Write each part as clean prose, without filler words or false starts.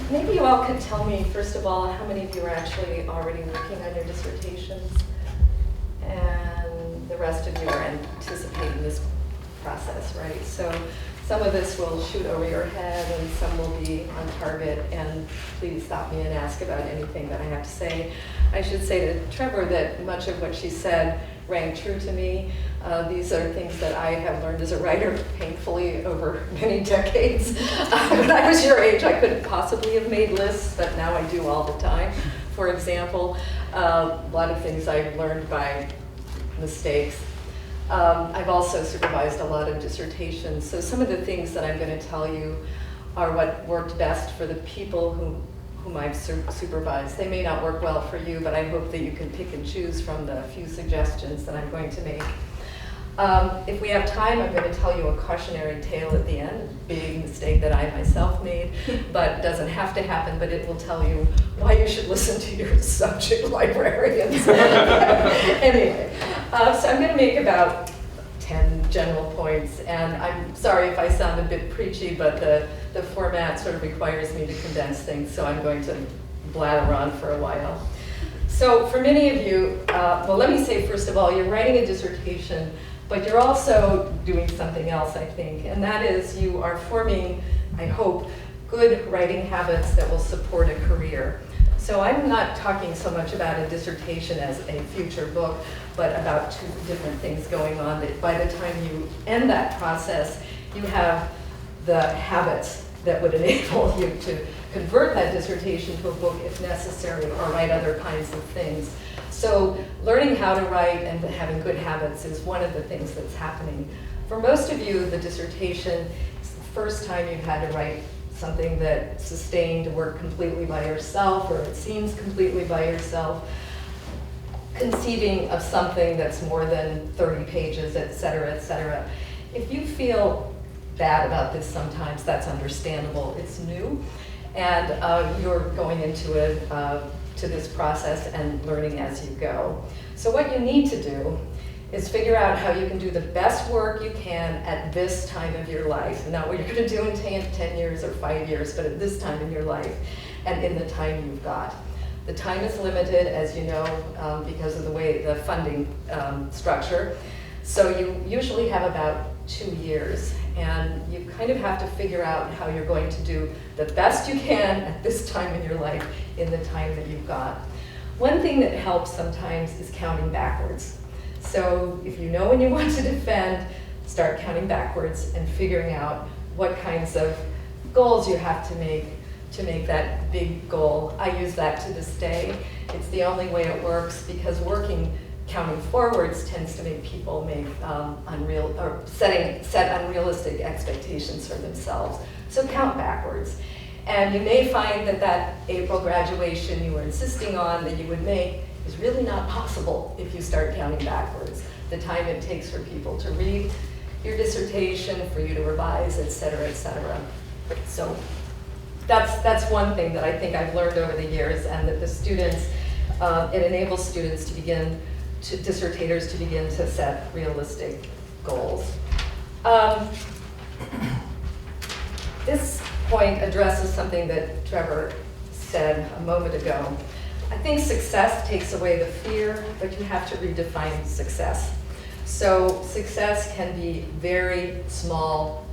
Maybe you all could tell me, first of all, how many of you are actually already working on your dissertations? And the rest of you are anticipating this process, right? So some of this will shoot over your head and some will be on target, and please stop me and ask about anything that I have to say. I should say to Trevor that much of what she said rang true to me. These are things that I have learned as a writer painfully over many decades. When I was your age, I couldn't possibly have made lists, but now I do all the time. For example, a lot of things I've learned by mistakes. I've also supervised a lot of dissertations, so some of the things that I'm going to tell you are what worked best for the people whom I've supervised. They may not work well for you, but I hope that you can pick and choose from the few suggestions that I'm going to make. If we have time, I'm going to tell you a cautionary tale at the end, a big mistake that I myself made, but doesn't have to happen, but it will tell you why you should listen to your subject librarians. Anyway, so I'm going to make about 10 general points, and I'm sorry if I sound a bit preachy, but the format sort of requires me to condense things, so I'm going to blather on for a while. So for many of you, well, let me say first of all, you're writing a dissertation, but you're also doing something else, I think, and that is you are forming, I hope, good writing habits that will support a career. So I'm not talking so much about a dissertation as a future book, but about two different things going on that by the time you end that process, you have the habits that would enable you to convert that dissertation to a book if necessary, or write other kinds of things. So learning how to write and having good habits is one of the things that's happening. For most of you, the dissertation is the first time you've had to write something that sustained work completely by yourself, or it seems completely by yourself, conceiving of something that's more than 30 pages, et cetera, et cetera. If you feel bad about this sometimes, that's understandable. It's new, and you're going into it, to this process and learning as you go. So what you need to do is figure out how you can do the best work you can at this time of your life. Not what you're going to do in 10 years or 5 years, but at this time in your life and in the time you've got. The time is limited, as you know, because of the way the funding structure. So you usually have about 2 years, and you kind of have to figure out how you're going to do the best you can at this time in your life in the time that you've got. One thing that helps sometimes is counting backwards. So if you know when you want to defend, start counting backwards and figuring out what kinds of goals you have to make that big goal. I use that to this day. It's the only way it works, because counting forwards tends to make people make set unrealistic expectations for themselves. So count backwards. And you may find that April graduation you were insisting on that you would make is really not possible if you start counting backwards. The time it takes for people to read your dissertation, for you to revise, et cetera, et cetera. So that's one thing that I think I've learned over the years, and that the students, it enables students to begin dissertators to begin to set realistic goals. This point addresses something that Trevor said a moment ago. I think success takes away the fear, but you have to redefine success. So success can be very small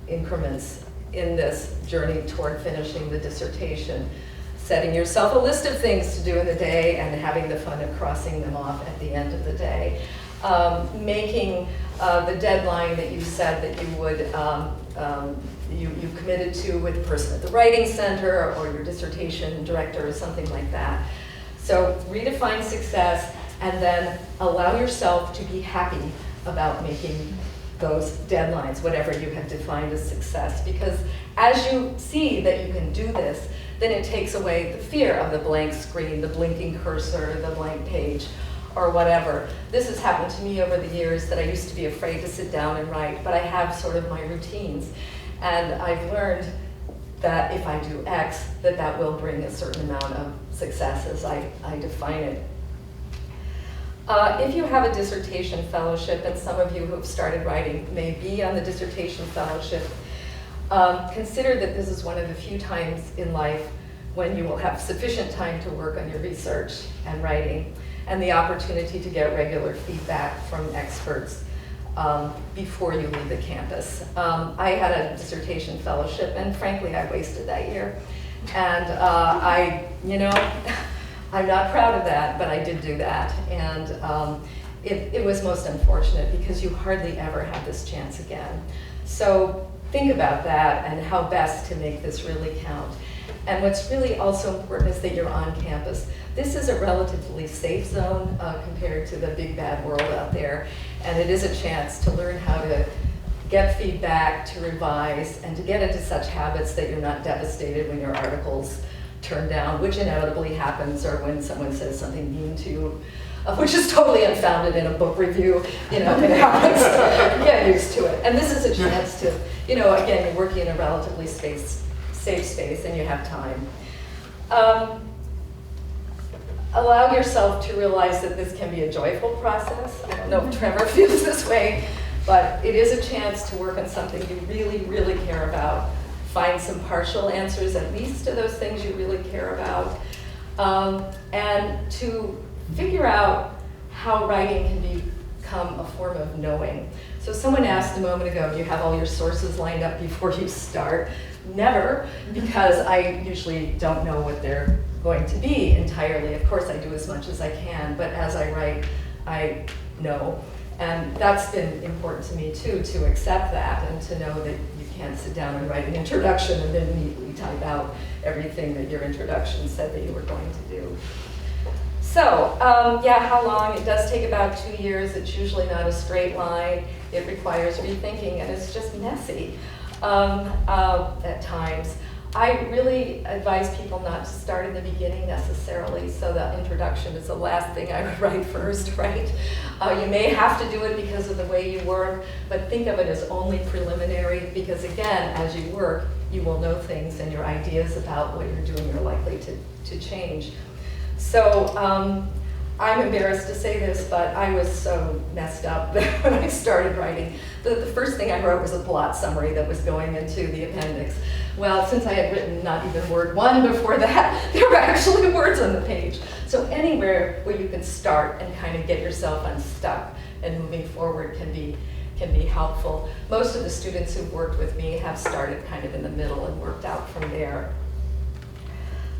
increments in this journey toward finishing the dissertation. Setting yourself a list of things to do in the day and having the fun of crossing them off at the end of the day. Making the deadline that you said that you would, you committed to with the person at the writing center or your dissertation director or something like that. So redefine success, and then allow yourself to be happy about making those deadlines, whatever you have defined as success. Because as you see that you can do this, then it takes away the fear of the blank screen, the blinking cursor, the blank page, or whatever. This has happened to me over the years, that I used to be afraid to sit down and write, but I have sort of my routines. And I've learned that if I do X, that will bring a certain amount of success as I define it. If you have a dissertation fellowship, and some of you who have started writing may be on the dissertation fellowship, Consider that this is one of the few times in life when you will have sufficient time to work on your research and writing, and the opportunity to get regular feedback from experts before you leave the campus. I had a dissertation fellowship, and frankly, I wasted that year. And I'm not proud of that, but I did do that. And it was most unfortunate because you hardly ever have this chance again. So think about that and how best to make this really count. And what's really also important is that you're on campus. This is a relatively safe zone compared to the big bad world out there. And it is a chance to learn how to get feedback, to revise, and to get into such habits that you're not devastated when your articles turn down, which inevitably happens, or when someone says something mean to you, which is totally unfounded in a book review, it happens. Get used to it. And this is a chance to, again, you're working in a relatively safe space and you have time. Allow yourself to realize that this can be a joyful process. I don't know if Trevor feels this way, but it is a chance to work on something you really, really care about. Find some partial answers, at least to those things you really care about, and to figure out how writing can become a form of knowing. So someone asked a moment ago, do you have all your sources lined up before you start? Never, because I usually don't know what they're going to be entirely. Of course, I do as much as I can, but as I write, I know. And that's been important to me too, to accept that and to know that you can't sit down and write an introduction and then immediately type out everything that your introduction said that you were going to do. So, how long? It does take about 2 years. It's usually not a straight line. It requires rethinking, and it's just messy at times. I really advise people not to start in the beginning necessarily, so the introduction is the last thing I would write first, right? You may have to do it because of the way you work, but think of it as only preliminary, because again, as you work, you will know things and your ideas about what you're doing are likely to change. So I'm embarrassed to say this, but I was so messed up when I started writing. The first thing I wrote was a plot summary that was going into the appendix. Well, since I had written not even word one before that, there were actually words on the page. So anywhere where you can start and kind of get yourself unstuck and moving forward can be helpful. Most of the students who've worked with me have started kind of in the middle and worked out from there.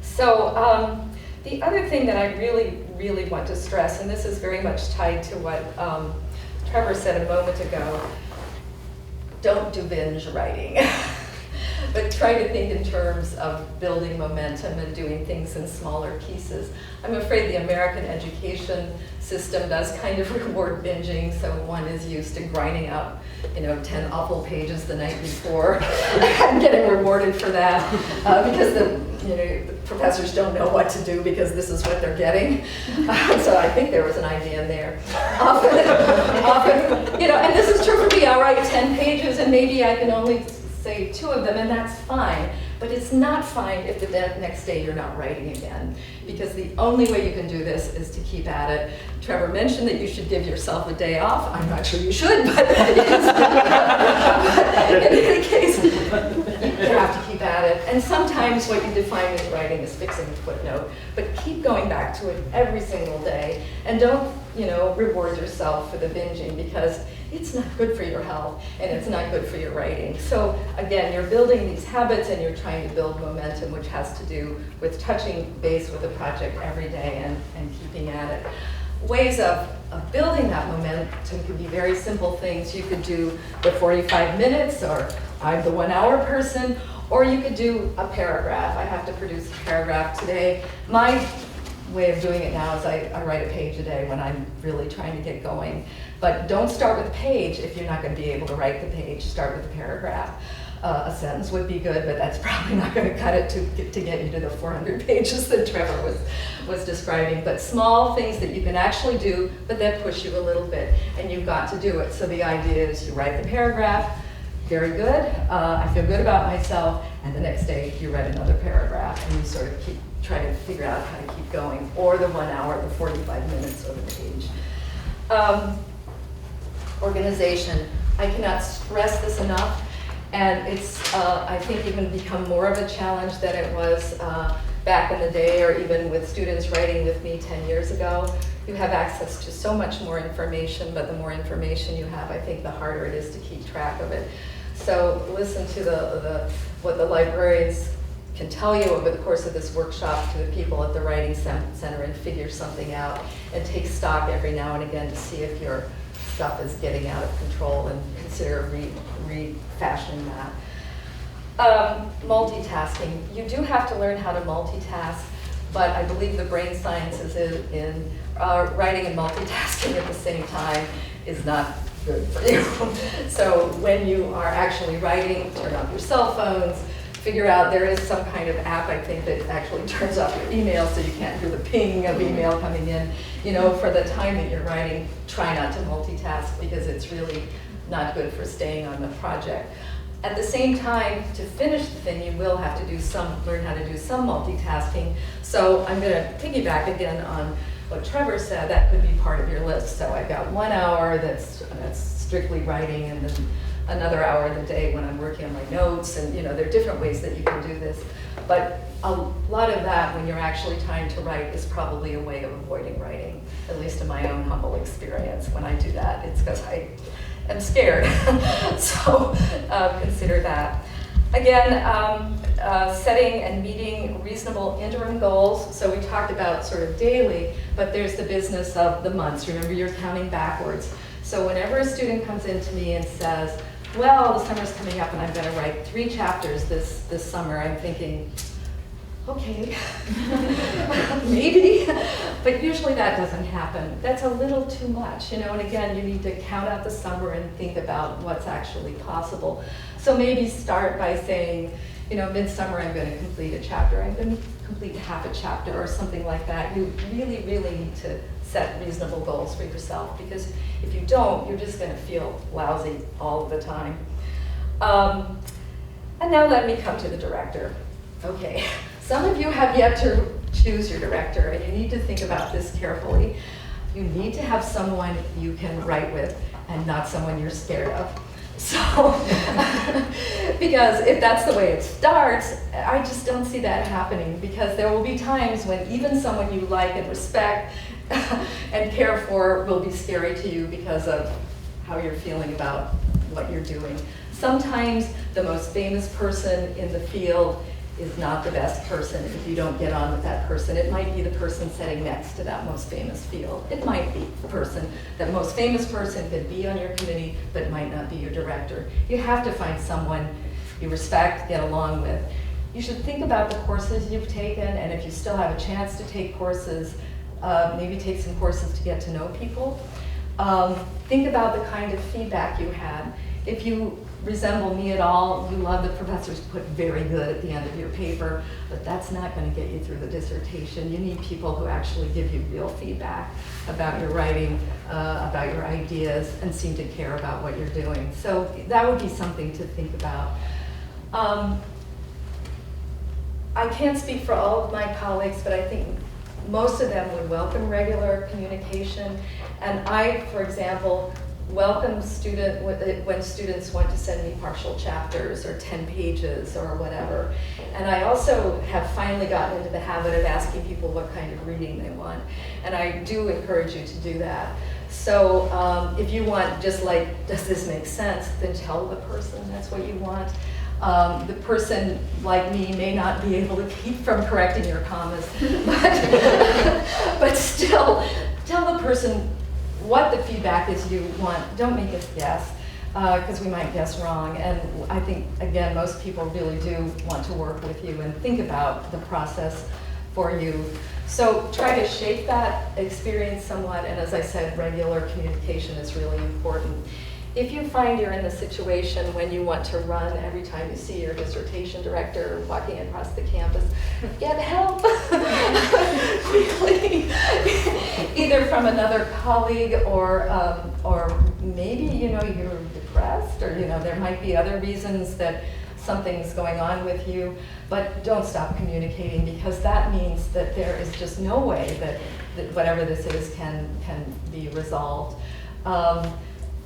So the other thing that I really, really want to stress, and this is very much tied to what Trevor said a moment ago, don't do binge writing. But try to think in terms of building momentum and doing things in smaller pieces. I'm afraid the American education system does kind of reward binging, so one is used to grinding out 10 awful pages the night before and getting rewarded for that because the professors don't know what to do because this is what they're getting. So I think there was an idea in there. Often, and this is true for me. I'll write 10 pages and maybe I can only say 2 of them, and that's fine. But it's not fine if the next day you're not writing again, because the only way you can do this is to keep at it. Trevor mentioned that you should give yourself a day off. I'm not sure you should, but in any case, you have to keep at it. And sometimes what you define as writing is fixing a footnote, but keep going back to it every single day, and don't reward yourself for the binging, because it's not good for your health and it's not good for your writing. So again, you're building these habits and you're trying to build momentum, which has to do with touching base with the project every day and keeping at it. Ways of building that momentum could be very simple things. You could do the 45 minutes, or I'm the 1 hour person, or you could do a paragraph. I have to produce a paragraph today. My way of doing it now is I write a page a day when I'm really trying to get going. But don't start with a page if you're not going to be able to write the page. Start with a paragraph. A sentence would be good, but that's probably not going to cut it to get you to the 400 pages that Trevor was describing. But small things that you can actually do, but that push you a little bit, and you've got to do it. So the idea is you write the paragraph, very good, I feel good about myself, and the next day you write another paragraph, and you sort of try to figure out how to keep going, or the 1 hour, the 45 minutes, or the page. Organization. I cannot stress this enough. And it's, I think, even become more of a challenge than it was back in the day, or even with students writing with me 10 years ago. You have access to so much more information, but the more information you have, I think the harder it is to keep track of it. So listen to what the librarians can tell you over the course of this workshop, to the people at the Writing Center, and figure something out, and take stock every now and again to see if your stuff is getting out of control, and consider refashioning that. Multitasking. You do have to learn how to multitask, but I believe the brain sciences in writing and multitasking at the same time is not good for you. So when you are actually writing, turn off your cell phones, figure out there is some kind of app, I think, that actually turns off your email so you can't hear the ping of email coming in. You know, for the time that you're writing, try not to multitask, because it's really not good for staying on the project. At the same time, to finish the thing, you will have to learn how to do some multitasking. So I'm going to piggyback again on what Trevor said. That could be part of your list. So I've got 1 hour that's strictly writing, and then another hour of the day when I'm working on my notes, and there are different ways that you can do this. But a lot of that, when you're actually trying to write, is probably a way of avoiding writing, at least in my own humble experience. When I do that, it's because I am scared. So consider that. Again, setting and meeting reasonable interim goals. So we talked about sort of daily, but there's the business of the months. Remember, you're counting backwards. So whenever a student comes into me and says, well, the summer's coming up and I'm going to write 3 chapters this summer, I'm thinking, okay, maybe, but usually that doesn't happen. That's a little too much, and again, you need to count out the summer and think about what's actually possible. So maybe start by saying, midsummer I'm going to complete a chapter, I'm going to complete half a chapter, or something like that. You really, really need to set reasonable goals for yourself, because if you don't, you're just going to feel lousy all the time. And now let me come to the director. Okay, some of you have yet to choose your director, and you need to think about this carefully. You need to have someone you can write with, and not someone you're scared of. So, because if that's the way it starts, I just don't see that happening, because there will be times when even someone you like and respect and care for will be scary to you because of how you're feeling about what you're doing. Sometimes the most famous person in the field is not the best person if you don't get on with that person. It might be the person sitting next to that most famous field. It might be the person, that most famous person could be on your committee, but might not be your director. You have to find someone you respect, get along with. You should think about the courses you've taken, and if you still have a chance to take courses, maybe take some courses to get to know people. Think about the kind of feedback you had. If you resemble me at all, you love the professors to put very good at the end of your paper, but that's not going to get you through the dissertation. You need people who actually give you real feedback about your writing, about your ideas, and seem to care about what you're doing. So that would be something to think about. I can't speak for all of my colleagues, but I think most of them would welcome regular communication. And I, for example, welcome when students want to send me partial chapters or 10 pages or whatever. And I also have finally gotten into the habit of asking people what kind of reading they want. And I do encourage you to do that. So if you want just like, does this make sense, then tell the person that's what you want. The person, like me, may not be able to keep from correcting your commas, but still, tell the person what the feedback is you want. Don't make us guess, because we might guess wrong. And I think, again, most people really do want to work with you and think about the process for you. So try to shape that experience somewhat, and as I said, regular communication is really important. If you find you're in the situation when you want to run every time you see your dissertation director walking across the campus, get help. Really. Either from another colleague or maybe you're depressed, or there might be other reasons that something's going on with you, but don't stop communicating, because that means that there is just no way that whatever this is can be resolved.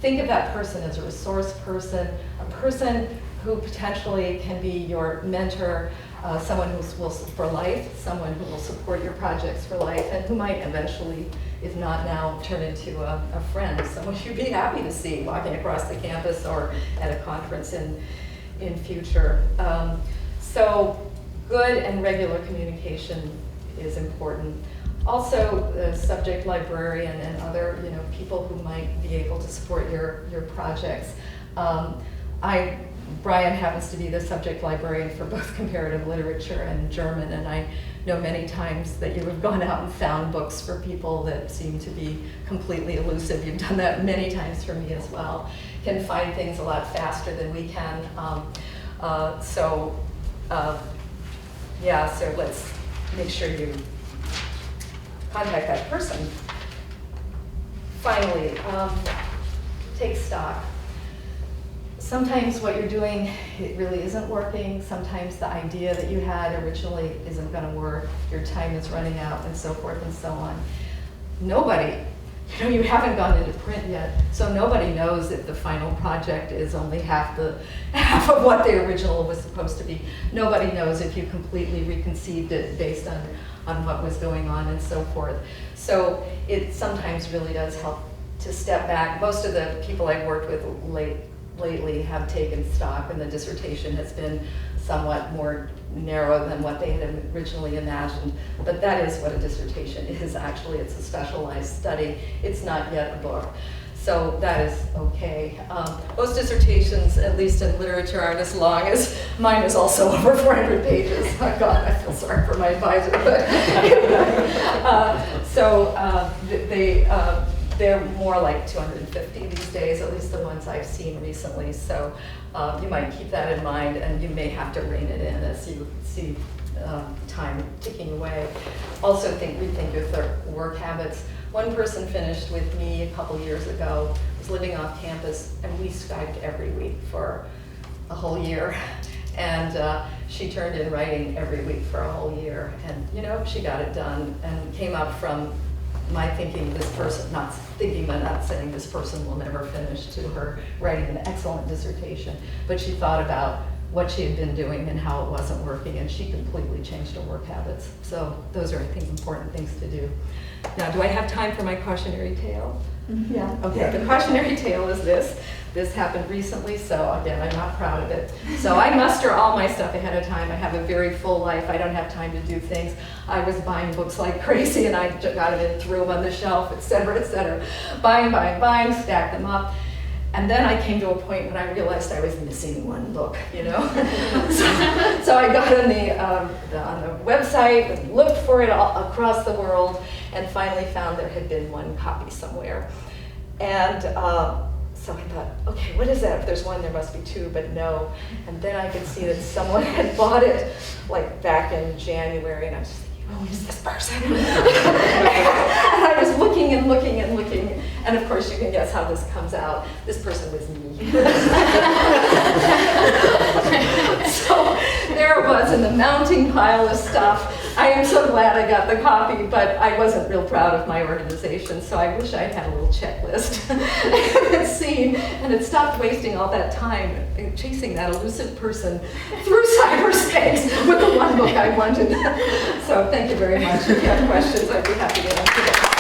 Think of that person as a resource person, a person who potentially can be your mentor, someone who will, for life, someone who will support your projects for life, and who might eventually, if not now, turn into a friend, someone you'd be happy to see walking across the campus or at a conference in future. So good and regular communication is important. Also, the subject librarian and other people who might be able to support your projects. Brian happens to be the subject librarian for both comparative literature and German, and I know many times that you have gone out and found books for people that seem to be completely elusive. You've done that many times for me as well. Can find things a lot faster than we can. So let's make sure you contact that person. Finally, take stock. Sometimes what you're doing, it really isn't working. Sometimes the idea that you had originally isn't going to work. Your time is running out, and so forth and so on. Nobody, you haven't gone into print yet, so nobody knows if the final project is only half of what the original was supposed to be. Nobody knows if you completely reconceived it based on what was going on and so forth. So it sometimes really does help to step back. Most of the people I've worked with lately have taken stock, and the dissertation has been somewhat more narrow than what they had originally imagined. But that is what a dissertation is, actually. It's a specialized study. It's not yet a book. So that is okay. Most dissertations, at least in literature, aren't as long as mine is also over 400 pages. Oh God, I feel sorry for my advisor. But they're more like 250 these days, at least the ones I've seen recently. So you might keep that in mind, and you may have to rein it in as you see time ticking away. Also rethink your work habits. One person finished with me a couple years ago, was living off campus, and we Skyped every week for a whole year. And she turned in writing every week for a whole year. And she got it done, and came up from my thinking this person, not thinking but not saying this person will never finish, to her writing an excellent dissertation. But she thought about what she had been doing and how it wasn't working, and she completely changed her work habits. So those are, I think, important things to do. Now, do I have time for my cautionary tale? Mm-hmm. Yeah, okay. Yeah. The cautionary tale is this. This happened recently, so again, I'm not proud of it. So I muster all my stuff ahead of time. I have a very full life. I don't have time to do things. I was buying books like crazy, and I got them and threw them on the shelf, et cetera, et cetera. Buying, stacked them up. And then I came to a point when I realized I was missing one book, So I got on the website and looked for it all across the world, and finally found there had been one copy somewhere. And so I thought, okay, what is that? If there's one, there must be two, but no. And then I could see that someone had bought it like back in January, and I was just thinking, oh, is this person? And I was looking and looking and looking, and of course you can guess how this comes out. This person was me. So there it was in the mounting pile of stuff. I am so glad I got the copy, but I wasn't real proud of my organization, so I wish I had a little checklist and seen, and had stopped wasting all that time chasing that elusive person through cyberspace with the one book I wanted. So thank you very much. If you have questions, I'd be happy to answer them.